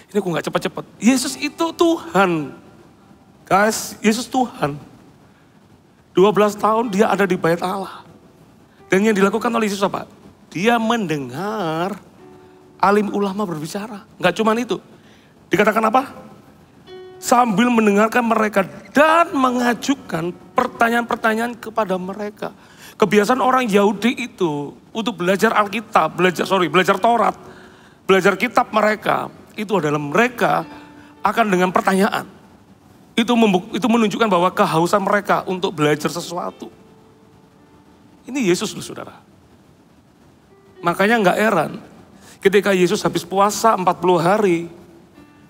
Ini kok nggak cepat-cepat. Yesus itu Tuhan. Guys, Yesus Tuhan. 12 tahun dia ada di bait Allah. Dan yang dilakukan oleh Yesus apa? Dia mendengar alim ulama berbicara. Enggak cuma itu. Dikatakan apa? Sambil mendengarkan mereka dan mengajukan pertanyaan-pertanyaan kepada mereka. Kebiasaan orang Yahudi itu untuk belajar Alkitab, belajar Taurat, belajar kitab mereka, itu adalah mereka akan dengan pertanyaan. Itu menunjukkan bahwa kehausan mereka untuk belajar sesuatu. Ini Yesus loh saudara. Makanya nggak heran ketika Yesus habis puasa 40 hari,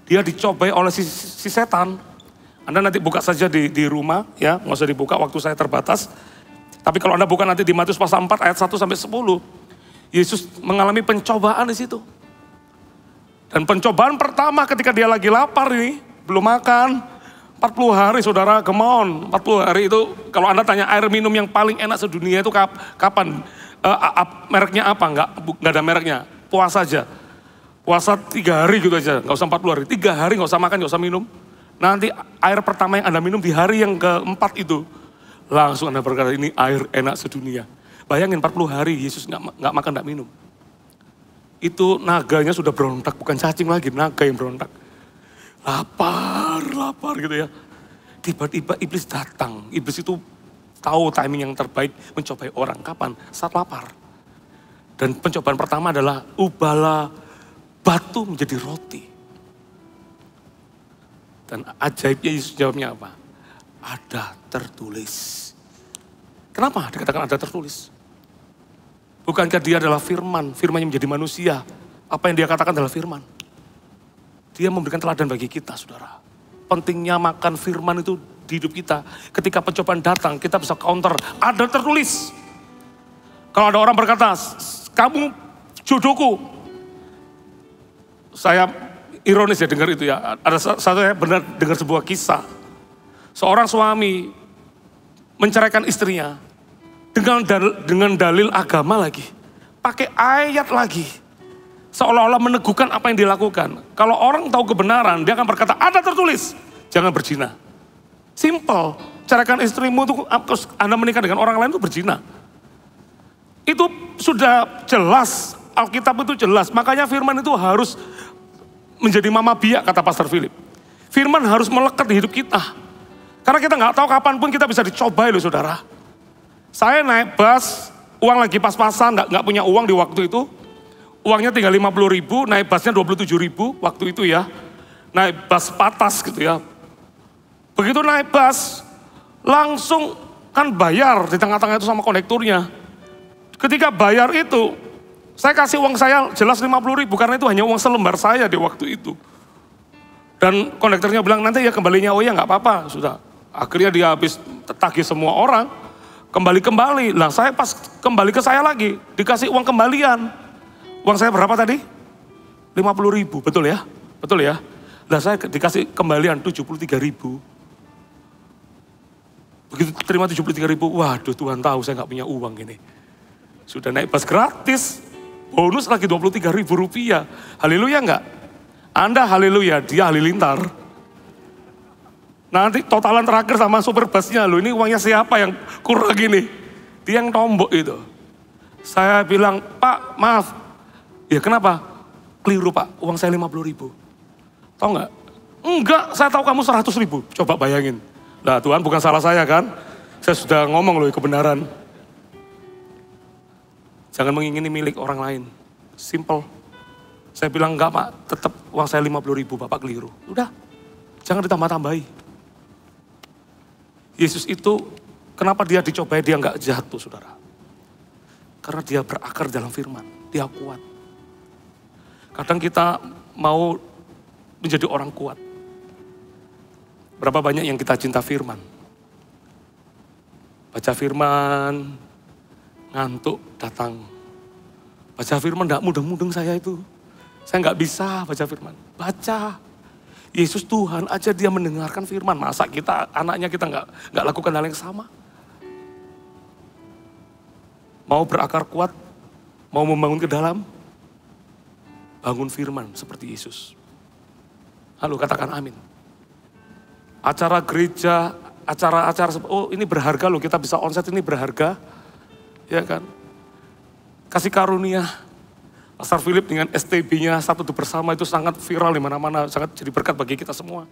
dia dicobai oleh si setan. Anda nanti buka saja di rumah ya, nggak usah dibuka, waktu saya terbatas. Tapi kalau Anda buka nanti di Matius pasal 4 ayat 1 sampai 10, Yesus mengalami pencobaan di situ. Dan pencobaan pertama ketika dia lagi lapar ini, belum makan, 40 hari saudara, come on. 40 hari itu kalau Anda tanya air minum yang paling enak sedunia itu kapan? Mereknya apa? Enggak ada mereknya, puasa aja. Puasa 3 hari gitu aja, nggak usah 40 hari. 3 hari nggak usah makan, nggak usah minum. Nanti air pertama yang Anda minum di hari yang keempat itu, langsung Anda berkata ini air enak sedunia. Bayangin 40 hari Yesus nggak makan, nggak minum. Itu naganya sudah berontak, bukan cacing lagi, naga yang berontak. Lapar gitu ya. Tiba-tiba iblis datang. Iblis itu tahu timing yang terbaik mencobai orang. Kapan? Saat lapar. Dan pencobaan pertama adalah ubahlah batu menjadi roti. Dan ajaibnya Yesus jawabnya apa? Ada tertulis. Kenapa dikatakan ada tertulis? Bukankah dia adalah firman, firman yang menjadi manusia. Apa yang dia katakan adalah firman. Dia memberikan teladan bagi kita, saudara. Pentingnya makan firman itu di hidup kita. Ketika pencobaan datang, kita bisa counter. Ada tertulis. Kalau ada orang berkata, kamu jodohku. Saya ironis ya dengar itu ya. Ada satu saya benar dengar sebuah kisah. Seorang suami menceraikan istrinya dengan dalil agama lagi. Pakai ayat lagi. Seolah-olah meneguhkan apa yang dilakukan. Kalau orang tahu kebenaran, dia akan berkata, ada tertulis. Jangan berzina. Simple. Ceraikan istrimu itu, Anda menikah dengan orang lain itu berzina. Itu sudah jelas. Alkitab itu jelas. Makanya firman itu harus menjadi mama biak, kata Pastor Philip. Firman harus melekat di hidup kita. Karena kita nggak tahu kapanpun kita bisa dicobai loh saudara. Saya naik bus, uang lagi pas-pasan, nggak punya uang di waktu itu. Uangnya tinggal 50.000, naik busnya 27.000 waktu itu ya. Naik bus patas gitu ya. Begitu naik bus, langsung kan bayar di tengah-tengah itu sama kondekturnya. Ketika bayar itu, saya kasih uang saya jelas 50.000 karena itu hanya uang selembar saya di waktu itu. Dan kondekturnya bilang nanti ya kembalinya, oh ya nggak apa-apa, sudah. Akhirnya dia habis tagih semua orang, kembali. Lah saya pas kembali ke saya lagi, dikasih uang kembalian. Uang saya berapa tadi? 50.000, betul ya? Betul ya? Lah saya dikasih kembalian 73.000. Begitu terima 73.000, waduh Tuhan tahu saya nggak punya uang gini. Sudah naik bus gratis, bonus lagi 23.000 rupiah. Haleluya enggak? Anda haleluya, dia halilintar. Nanti totalan terakhir sama super busnya loh, ini uangnya siapa yang kurang gini? Dia yang tombok itu. Saya bilang, Pak maaf. Ya kenapa? Keliru Pak, uang saya 50.000. Tahu nggak? Enggak, saya tahu kamu 100.000. Coba bayangin. Nah Tuhan bukan salah saya kan? Saya sudah ngomong loh kebenaran. Jangan mengingini milik orang lain. Simple. Saya bilang enggak Pak, tetap uang saya 50.000, Bapak keliru. Udah, jangan ditambah-tambahi. Yesus itu, kenapa dia dicobai, dia enggak jatuh saudara. Karena dia berakar dalam firman, dia kuat. Kadang kita mau menjadi orang kuat. Berapa banyak yang kita cinta firman. Baca firman, ngantuk datang. Baca firman enggak mudeng-mudeng saya itu. Saya enggak bisa baca firman. Baca. Yesus Tuhan aja dia mendengarkan firman. Masa kita, anaknya kita enggak lakukan hal yang sama. Mau berakar kuat, mau membangun ke dalam, bangun firman seperti Yesus. Halo katakan amin. acara gereja, acara-acara, oh ini berharga loh, kita bisa onsite, ini berharga. Ya kan? Kasih karunia. Pastor Philip dengan STB-nya Satu Teduh Bersama itu sangat viral di mana-mana, sangat jadi berkat bagi kita semua.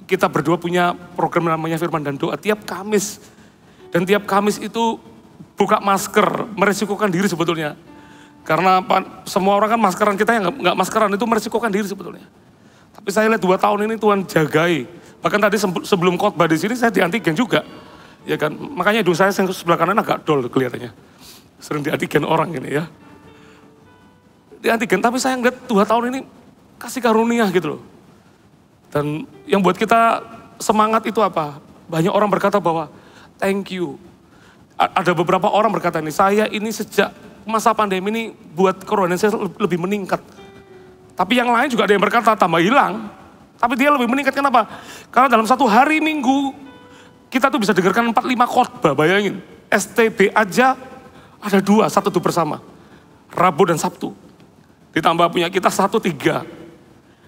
Kita berdua punya program namanya Firman dan Doa tiap Kamis. Dan tiap Kamis itu buka masker, meresikokan diri sebetulnya. Karena semua orang kan maskeran, kita yang nggak maskeran itu meresikokan diri sebetulnya. Tapi saya lihat 2 tahun ini Tuhan jagai. Bahkan tadi sebelum khotbah di sini saya di antigen juga. Ya kan, makanya hidung saya sebelah kanan agak dol kelihatannya. Sering di antigen orang ini ya. Di antigen, tapi saya ngeliat 2 tahun ini kasih karunia gitu loh. Dan yang buat kita semangat itu apa? Banyak orang berkata bahwa thank you. Ada beberapa orang berkata ini, saya ini sejak masa pandemi ini buat kerohanian saya lebih meningkat. Tapi yang lain juga ada yang berkata tambah hilang. Tapi dia lebih meningkat, kenapa? Karena dalam satu hari Minggu, kita tuh bisa dengarkan 4-5 khotbah, bayangin. STB aja ada 2, Satu Teduh Bersama. Rabu dan Sabtu. Ditambah punya kita 1-3.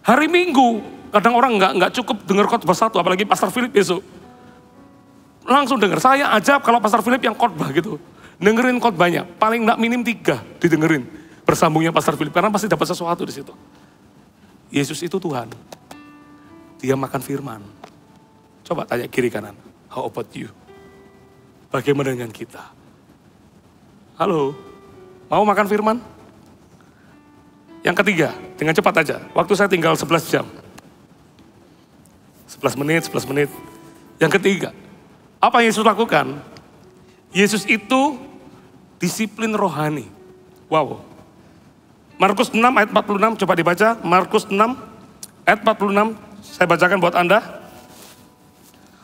Hari Minggu, kadang orang nggak cukup dengar khotbah 1, apalagi Pastor Philip besok. Langsung dengar, saya ajak kalau Pastor Philip yang khotbah gitu. Dengerin khotbahnya, paling nggak minim 3 didengerin. Bersambungnya Pastor Philip, karena pasti dapat sesuatu di situ. Yesus itu Tuhan. Dia makan firman. Coba tanya kiri kanan, how about you? Bagaimana dengan kita? Halo, mau makan firman? Yang ketiga, dengan cepat aja. Waktu saya tinggal 11 jam. 11 menit. Yang ketiga, apa yang Yesus lakukan? Yesus itu disiplin rohani. Wow. Markus 6 ayat 46, coba dibaca. Markus 6 ayat 46, saya bacakan buat Anda.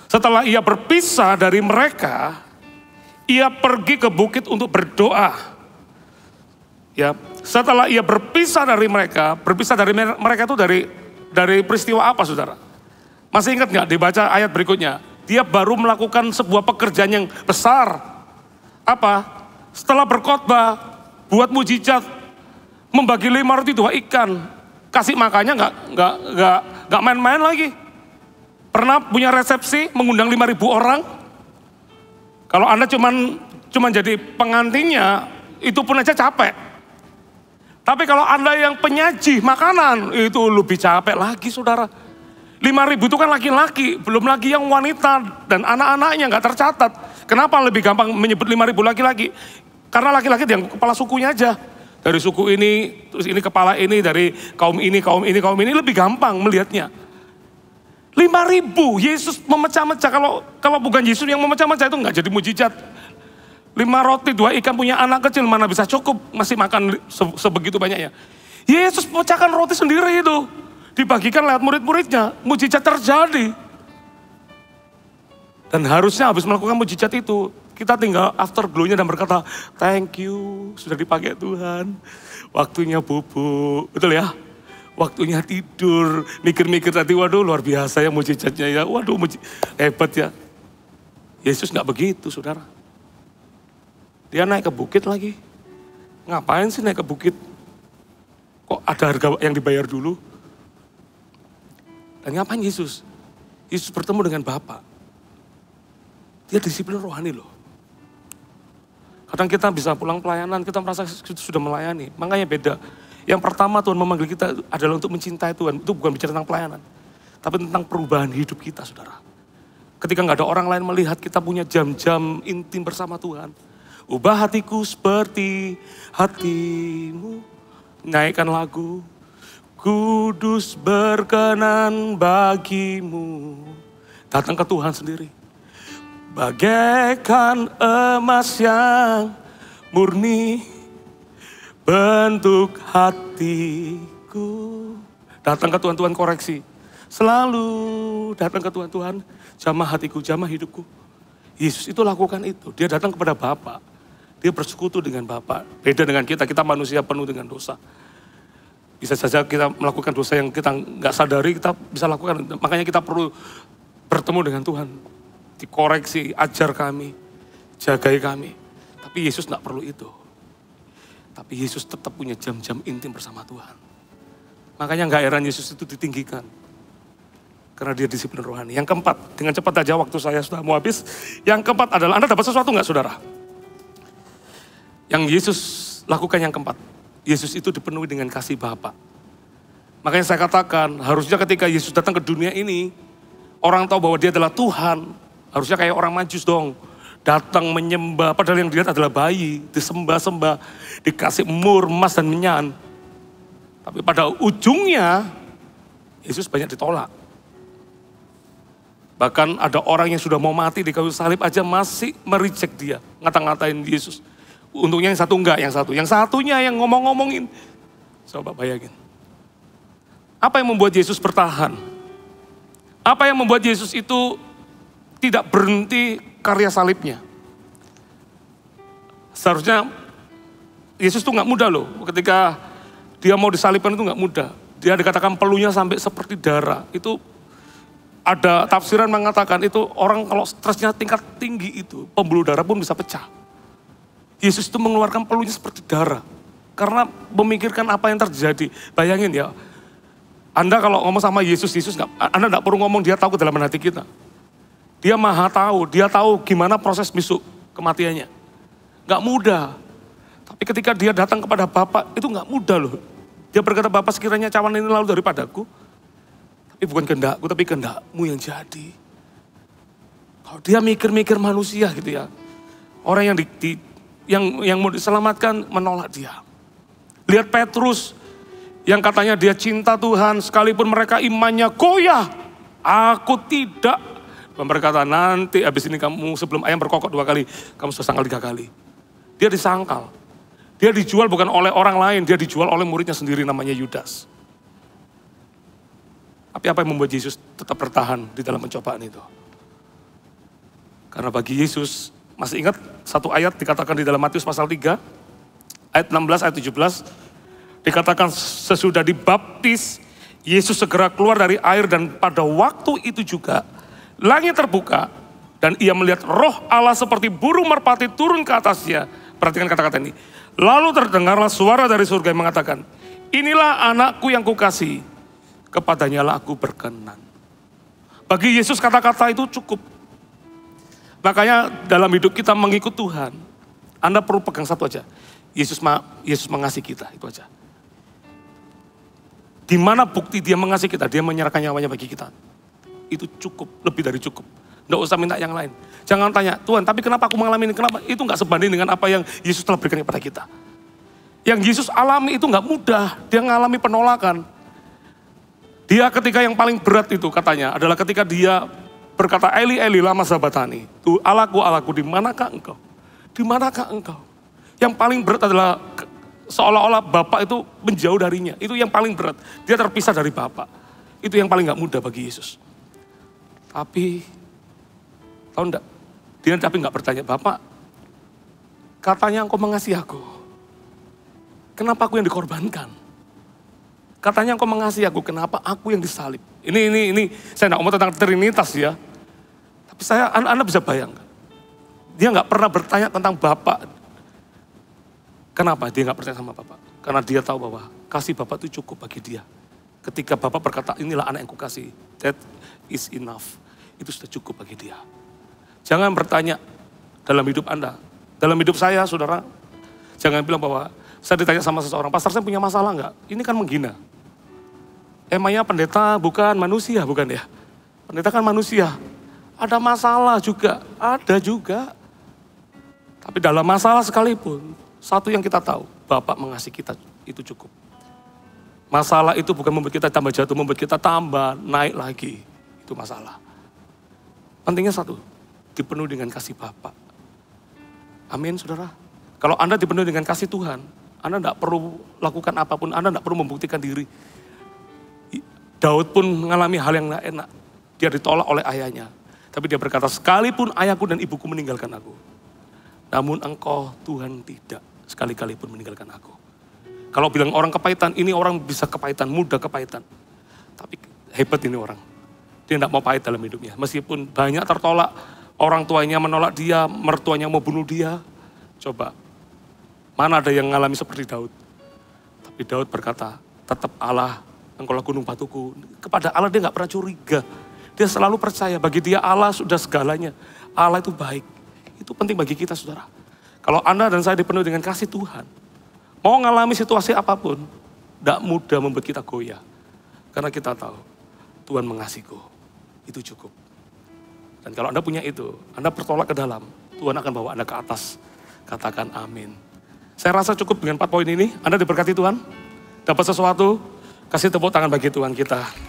Setelah ia berpisah dari mereka, ia pergi ke bukit untuk berdoa. Ya, setelah ia berpisah dari mereka itu dari peristiwa apa, saudara? Masih ingat nggak? Dibaca ayat berikutnya. Dia baru melakukan sebuah pekerjaan yang besar. Apa? Setelah berkhotbah, buat mujizat, membagi 5 roti 2 ikan, kasih makannya nggak main-main lagi. Pernah punya resepsi mengundang 5.000 orang? Kalau Anda cuman jadi pengantinnya, itu pun aja capek. Tapi kalau Anda yang penyaji makanan, itu lebih capek lagi, saudara. 5.000 itu kan laki-laki, belum lagi yang wanita dan anak-anaknya nggak tercatat. Kenapa lebih gampang menyebut 5.000 laki-laki? Karena laki-laki yang kepala sukunya aja. Dari suku ini, terus ini kepala ini, dari kaum ini lebih gampang melihatnya. 5.000, Yesus memecah-mecah. Kalau bukan Yesus yang memecah-mecah itu nggak jadi mujizat. 5 roti 2 ikan punya anak kecil mana bisa cukup masih makan sebegitu banyaknya. Yesus pecahkan roti sendiri itu, dibagikan lewat murid-muridnya, mujizat terjadi. Dan harusnya habis melakukan mujizat itu, kita tinggal afterglow-nya dan berkata, thank you, sudah dipakai Tuhan. Waktunya bubuk, betul ya? Waktunya tidur, mikir-mikir tadi, waduh luar biasa ya mujizatnya ya, waduh hebat ya. Yesus nggak begitu, saudara. Dia naik ke bukit lagi. Ngapain sih naik ke bukit? Kok ada harga yang dibayar dulu? Dan ngapain Yesus? Yesus bertemu dengan Bapa. Dia disiplin rohani loh. Kadang kita bisa pulang pelayanan, kita merasa sudah melayani. Makanya beda. Yang pertama Tuhan memanggil kita adalah untuk mencintai Tuhan. Itu bukan bicara tentang pelayanan. Tapi tentang perubahan hidup kita, saudara. Ketika nggak ada orang lain melihat, kita punya jam-jam intim bersama Tuhan. Ubah hatiku seperti hatimu. Naikkan lagu. Kudus berkenan bagimu. Datang ke Tuhan sendiri. Bagaikan emas yang murni. Bentuk hatiku. Datang ke Tuhan, Tuhan koreksi. Selalu datang ke Tuhan, Tuhan jamah hatiku, jamah hidupku. Yesus itu lakukan itu. Dia datang kepada Bapa. Dia bersekutu dengan Bapa. Beda dengan kita manusia penuh dengan dosa. Bisa saja kita melakukan dosa yang kita nggak sadari, kita bisa lakukan. Makanya kita perlu bertemu dengan Tuhan. Dikoreksi, ajar kami, jagai kami. Tapi Yesus nggak perlu itu. Tapi Yesus tetap punya jam-jam intim bersama Tuhan. Makanya nggak heran Yesus itu ditinggikan. Karena dia disiplin rohani. Yang keempat, dengan cepat aja waktu saya sudah mau habis. Yang keempat adalah, Anda dapat sesuatu nggak saudara? Yang Yesus lakukan yang keempat. Yesus itu dipenuhi dengan kasih Bapa. Makanya saya katakan, harusnya ketika Yesus datang ke dunia ini, orang tahu bahwa dia adalah Tuhan. Harusnya kayak orang Majus dong. Datang menyembah, padahal yang dilihat adalah bayi. Disembah-sembah, dikasih mur, emas, dan menyan. Tapi pada ujungnya, Yesus banyak ditolak. Bahkan ada orang yang sudah mau mati di kayu salib aja masih mereject dia. Ngata-ngatain Yesus. Untungnya yang satu enggak, yang satu. Yang satunya yang ngomong-ngomongin. Coba bayangin. Apa yang membuat Yesus bertahan? Apa yang membuat Yesus itu tidak berhenti karya salibnya? Seharusnya Yesus itu nggak mudah loh. Ketika dia mau disalibkan itu nggak mudah. Dia dikatakan peluhnya sampai seperti darah. Itu ada tafsiran mengatakan itu orang kalau stresnya tingkat tinggi itu, pembuluh darah pun bisa pecah. Yesus itu mengeluarkan peluhnya seperti darah. Karena memikirkan apa yang terjadi. Bayangin ya, Anda kalau ngomong sama Yesus, Anda nggak perlu ngomong, dia tahu kedalaman hati kita. Dia maha tahu, dia tahu gimana proses besok kematiannya. Nggak mudah. Tapi ketika dia datang kepada Bapa, itu nggak mudah loh. Dia berkata, Bapa sekiranya cawan ini lalu daripadaku. Tapi bukan kehendakku, tapi kehendakmu yang jadi. Kalau dia mikir-mikir manusia gitu ya. Orang yang mau diselamatkan menolak dia. Lihat Petrus yang katanya dia cinta Tuhan, sekalipun mereka imannya goyah. Aku tidak. Dan berkata, nanti habis ini kamu sebelum ayam berkokok 2 kali, kamu sudah sangkal 3 kali. Dia disangkal. Dia dijual bukan oleh orang lain, dia dijual oleh muridnya sendiri namanya Yudas. Tapi apa yang membuat Yesus tetap bertahan di dalam pencobaan itu? Karena bagi Yesus, masih ingat satu ayat dikatakan di dalam Matius pasal 3, ayat 16, ayat 17, dikatakan sesudah dibaptis, Yesus segera keluar dari air dan pada waktu itu juga, langit terbuka dan ia melihat roh Allah seperti burung merpati turun ke atasnya. Perhatikan kata-kata ini. Lalu terdengarlah suara dari surga yang mengatakan, inilah anakku yang kukasihi, kepadanya lah aku berkenan. Bagi Yesus kata-kata itu cukup. Makanya dalam hidup kita mengikut Tuhan, Anda perlu pegang satu aja. Yesus mengasihi kita, itu aja. Di mana bukti dia mengasihi kita? Dia menyerahkan nyawanya bagi kita. Itu cukup, lebih dari cukup. Nggak usah minta yang lain. Jangan tanya, Tuhan tapi kenapa aku mengalami ini? Kenapa? Itu nggak sebanding dengan apa yang Yesus telah berikan kepada kita. Yang Yesus alami itu nggak mudah. Dia mengalami penolakan. Dia ketika yang paling berat itu katanya adalah ketika dia berkata, Eli, Eli, lama sabatani. Tuh Allahku, Allahku, di manakah engkau? Di manakah engkau? Yang paling berat adalah seolah-olah Bapak itu menjauh darinya. Itu yang paling berat. Dia terpisah dari Bapak. Itu yang paling gak mudah bagi Yesus. Tapi, tahu enggak? Dia tapi gak bertanya, Bapak, katanya engkau mengasihi aku. Kenapa aku yang dikorbankan? Katanya engkau mengasihi aku, kenapa aku yang disalib? Ini saya gak ngomong tentang Trinitas ya. Tapi Anda bisa bayangkan. Dia gak pernah bertanya tentang Bapak. Kenapa dia gak percaya sama Bapak? Karena dia tahu bahwa kasih Bapak itu cukup bagi dia. Ketika Bapak berkata, inilah anak yang kukasihi, that is enough. Itu sudah cukup bagi dia. Jangan bertanya dalam hidup Anda. Dalam hidup saya, saudara, jangan bilang bahwa saya ditanya sama seseorang, pastor saya punya masalah enggak? Ini kan menghina. Emangnya pendeta bukan manusia, bukan ya? Pendeta kan manusia. Ada masalah juga, ada juga. Tapi dalam masalah sekalipun, satu yang kita tahu, Bapak mengasihi kita, itu cukup. Masalah itu bukan membuat kita tambah jatuh, membuat kita tambah naik lagi. Itu masalah. Pentingnya satu, dipenuhi dengan kasih Bapak. Amin, saudara. Kalau Anda dipenuhi dengan kasih Tuhan, Anda tidak perlu lakukan apapun, Anda tidak perlu membuktikan diri. Daud pun mengalami hal yang tidak enak. Dia ditolak oleh ayahnya. Tapi dia berkata, sekalipun ayahku dan ibuku meninggalkan aku. Namun engkau Tuhan tidak sekali-kali pun meninggalkan aku. Kalau bilang orang kepahitan, ini orang bisa kepahitan, mudah kepahitan. Tapi hebat ini orang. Dia tidak mau pahit dalam hidupnya. Meskipun banyak tertolak, orang tuanya menolak dia, mertuanya mau bunuh dia. Coba, mana ada yang mengalami seperti Daud. Tapi Daud berkata, tetap Allah, engkaulah gunung batuku. Kepada Allah dia nggak pernah curiga. Dia selalu percaya bagi dia Allah sudah segalanya. Allah itu baik. Itu penting bagi kita saudara. Kalau Anda dan saya dipenuhi dengan kasih Tuhan, mau ngalami situasi apapun, tidak mudah membuat kita goyah. Karena kita tahu, Tuhan mengasihiku, itu cukup. Dan kalau Anda punya itu, Anda bertolak ke dalam, Tuhan akan bawa Anda ke atas. Katakan amin. Saya rasa cukup dengan 4 poin ini. Anda diberkati Tuhan, dapat sesuatu, kasih tepuk tangan bagi Tuhan kita.